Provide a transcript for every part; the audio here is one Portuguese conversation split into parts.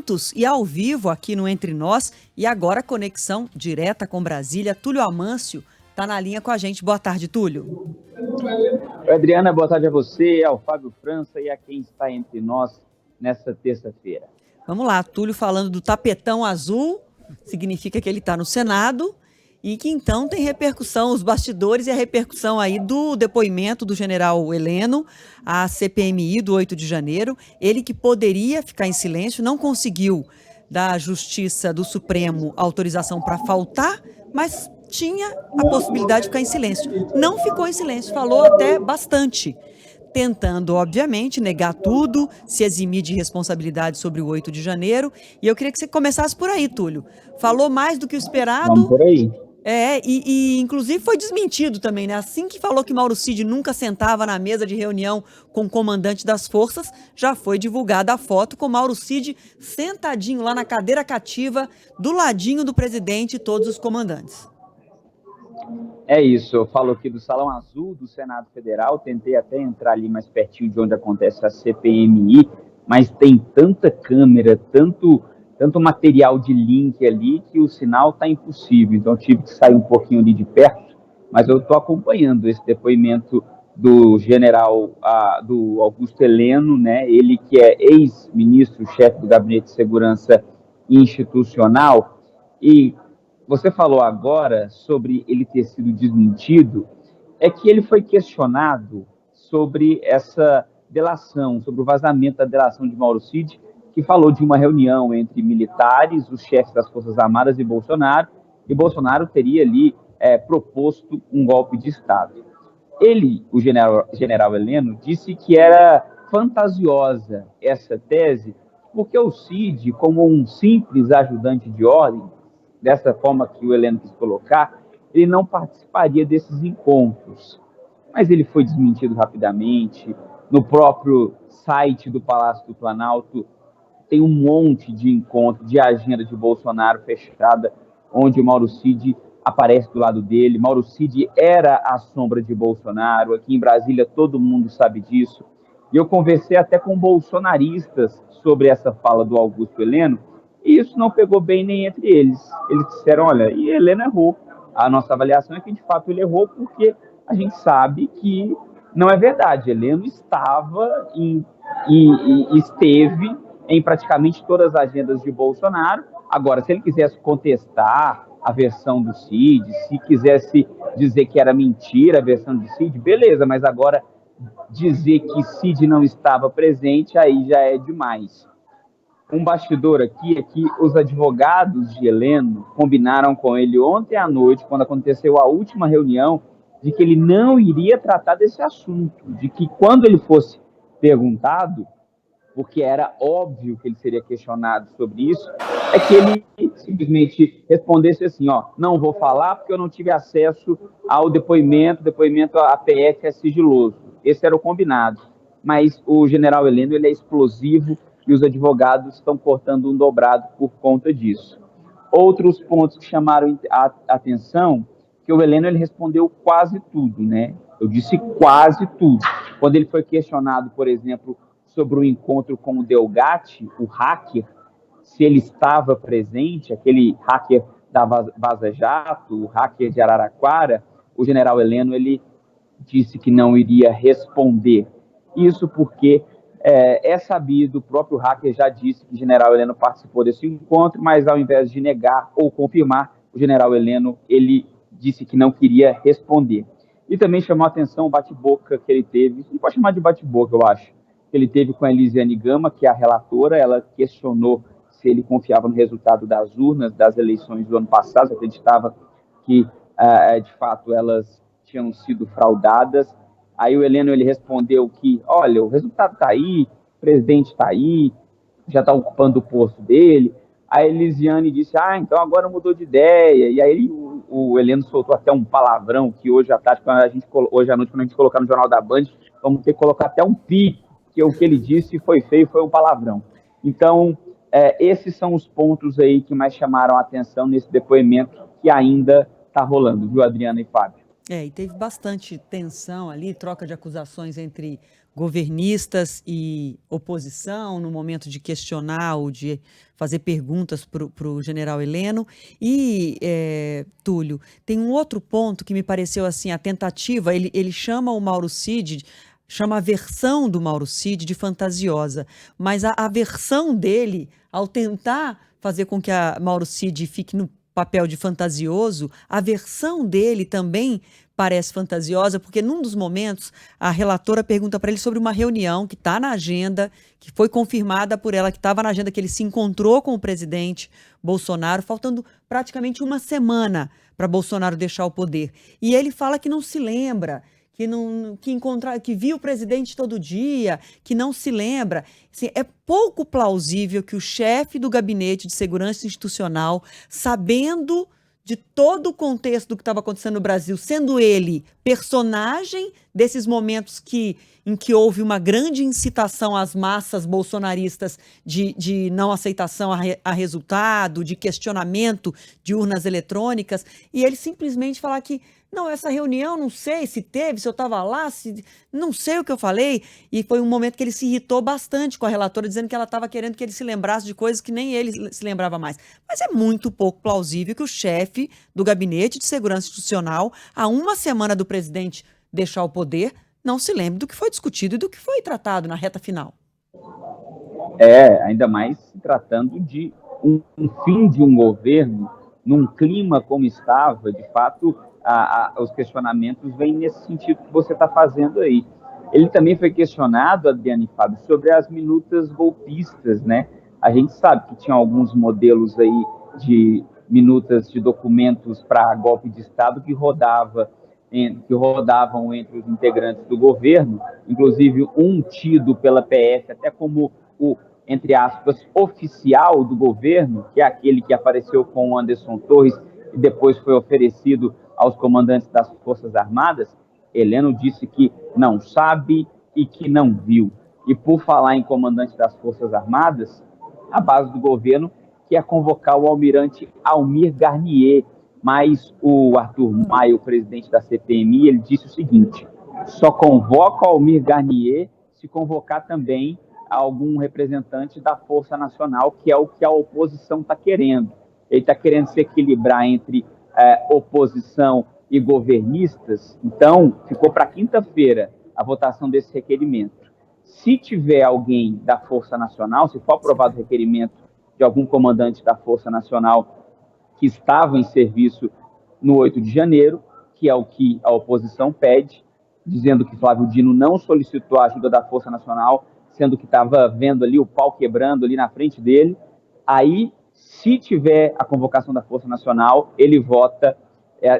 juntos e ao vivo aqui no Entre Nós e agora conexão direta com Brasília. Túlio Amâncio está na linha com a gente. Boa tarde, Túlio. Oi, Adriana, boa tarde a você, ao Fábio França e a quem está entre nós nessa terça-feira. Vamos lá, Túlio falando do tapetão azul, significa que ele está no Senado e que então tem repercussão, os bastidores e a repercussão aí do depoimento do general Heleno à CPMI do 8 de janeiro. Ele que poderia ficar em silêncio, não conseguiu da Justiça do Supremo autorização para faltar, mas tinha a possibilidade de ficar em silêncio. Não ficou em silêncio, falou até bastante, tentando, obviamente, negar tudo, se eximir de responsabilidade sobre o 8 de janeiro. E eu queria que você começasse por aí, Túlio. Falou mais do que o esperado. Vamos por aí. Inclusive foi desmentido também, né? Assim que falou que Mauro Cid nunca sentava na mesa de reunião com o comandante das forças, já foi divulgada a foto com Mauro Cid sentadinho lá na cadeira cativa, do ladinho do presidente e todos os comandantes. É isso, eu falo aqui do Salão Azul do Senado Federal, tentei até entrar ali mais pertinho de onde acontece a CPMI, mas tem tanta câmera, tanto material de link ali que o sinal está impossível, então eu tive que sair um pouquinho ali de perto, mas eu estou acompanhando esse depoimento do general, do Augusto Heleno, né? Ele que é ex-ministro, chefe do Gabinete de Segurança Institucional, e você falou agora sobre ele ter sido desmentido, é que ele foi questionado sobre essa delação, sobre o vazamento da delação de Mauro Cid, que falou de uma reunião entre militares, os chefes das Forças Armadas e Bolsonaro teria ali proposto um golpe de Estado. Ele, o general Heleno, disse que era fantasiosa essa tese, porque o Cid, como um simples ajudante de ordem, dessa forma que o Heleno quis colocar, ele não participaria desses encontros. Mas ele foi desmentido rapidamente. No próprio site do Palácio do Planalto tem um monte de encontro, de agenda de Bolsonaro fechada, onde o Mauro Cid aparece do lado dele. Mauro Cid era a sombra de Bolsonaro. Aqui em Brasília todo mundo sabe disso. E eu conversei até com bolsonaristas sobre essa fala do Augusto Heleno, e isso não pegou bem nem entre eles. Eles disseram, olha, e Heleno errou. A nossa avaliação é que, de fato, ele errou porque a gente sabe que não é verdade. Heleno estava e esteve em praticamente todas as agendas de Bolsonaro. Agora, se ele quisesse contestar a versão do Cid, se quisesse dizer que era mentira a versão do Cid, beleza, mas agora dizer que Cid não estava presente, aí já é demais. Um bastidor aqui é que os advogados de Heleno combinaram com ele ontem à noite, quando aconteceu a última reunião, de que ele não iria tratar desse assunto, de que quando ele fosse perguntado, porque era óbvio que ele seria questionado sobre isso, é que ele simplesmente respondesse assim, não vou falar porque eu não tive acesso ao depoimento a PF é sigiloso. Esse era o combinado. Mas o general Heleno, ele é explosivo, e os advogados estão cortando um dobrado por conta disso. Outros pontos que chamaram a atenção, que o Heleno ele respondeu quase tudo, né? Eu disse quase tudo. Quando ele foi questionado, por exemplo, sobre o encontro com o Delgatti, o hacker, se ele estava presente, aquele hacker da Vaza Jato, o hacker de Araraquara, o general Heleno ele disse que não iria responder. Isso porque é sabido, o próprio hacker já disse que o general Heleno participou desse encontro, mas ao invés de negar ou confirmar, o general Heleno ele disse que não queria responder. E também chamou a atenção o bate-boca que ele teve, e pode chamar de bate-boca, eu acho, que ele teve com a Elisiane Gama, que é a relatora. Ela questionou se ele confiava no resultado das urnas, das eleições do ano passado, se acreditava que, de fato, elas tinham sido fraudadas. Aí o Heleno ele respondeu que, olha, o resultado está aí, o presidente está aí, já está ocupando o posto dele. A Elisiane disse, então agora mudou de ideia. E aí o Heleno soltou até um palavrão, que hoje à tarde, hoje à noite, quando a gente colocar no Jornal da Band, vamos ter que colocar até um pi, que o que ele disse foi feio, foi um palavrão. Então, esses são os pontos aí que mais chamaram a atenção nesse depoimento que ainda está rolando, viu, Adriana e Fábio? E teve bastante tensão ali, troca de acusações entre governistas e oposição no momento de questionar ou de fazer perguntas para o general Heleno. E, Túlio, tem um outro ponto que me pareceu assim, a tentativa, ele chama o Mauro Cid, chama a versão do Mauro Cid de fantasiosa, mas a versão dele, ao tentar fazer com que a Mauro Cid fique no papel de fantasioso, a versão dele também parece fantasiosa, porque num dos momentos a relatora pergunta para ele sobre uma reunião que está na agenda, que foi confirmada por ela, que estava na agenda, que ele se encontrou com o presidente Bolsonaro, faltando praticamente uma semana para Bolsonaro deixar o poder. E ele fala que não se lembra, que viu o presidente todo dia, que não se lembra. Assim, é pouco plausível que o chefe do Gabinete de Segurança Institucional, sabendo de todo o contexto do que estava acontecendo no Brasil, sendo ele personagem desses momentos em que houve uma grande incitação às massas bolsonaristas de não aceitação a resultado, de questionamento de urnas eletrônicas, e ele simplesmente falar que não, essa reunião, não sei se teve, se eu estava lá, não sei o que eu falei. E foi um momento que ele se irritou bastante com a relatora, dizendo que ela estava querendo que ele se lembrasse de coisas que nem ele se lembrava mais. Mas é muito pouco plausível que o chefe do Gabinete de Segurança Institucional, a uma semana do presidente deixar o poder, não se lembre do que foi discutido e do que foi tratado na reta final. Ainda mais se tratando de um fim de um governo, num clima como estava, de fato, os questionamentos vêm nesse sentido que você está fazendo aí. Ele também foi questionado, Adriane e Fábio, sobre as minutas golpistas, né? A gente sabe que tinha alguns modelos aí de minutas de documentos para golpe de Estado que rodavam entre os integrantes do governo, inclusive um tido pela PF até como o, entre aspas, oficial do governo, que é aquele que apareceu com o Anderson Torres e depois foi oferecido aos comandantes das Forças Armadas. Heleno disse que não sabe e que não viu. E por falar em comandante das Forças Armadas, a base do governo quer convocar o almirante Almir Garnier, mas o Arthur Maia, o presidente da CPMI, ele disse o seguinte: só convoca o Almir Garnier se convocar também algum representante da Força Nacional, que é o que a oposição está querendo. Ele está querendo se equilibrar entre oposição e governistas. Então, ficou para quinta-feira a votação desse requerimento. Se tiver alguém da Força Nacional, se for aprovado o requerimento de algum comandante da Força Nacional que estava em serviço no 8 de janeiro, que é o que a oposição pede, dizendo que Flávio Dino não solicitou a ajuda da Força Nacional, sendo que estava vendo ali o pau quebrando ali na frente dele. Aí, se tiver a convocação da Força Nacional, ele vota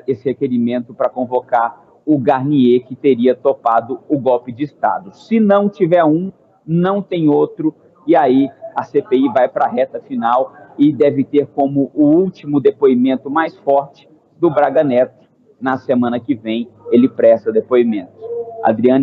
esse requerimento para convocar o Garnier, que teria topado o golpe de Estado. Se não tiver um, não tem outro, e aí a CPI vai para a reta final e deve ter como o último depoimento mais forte do Braga Neto. Na semana que vem, ele presta depoimento. Adriane.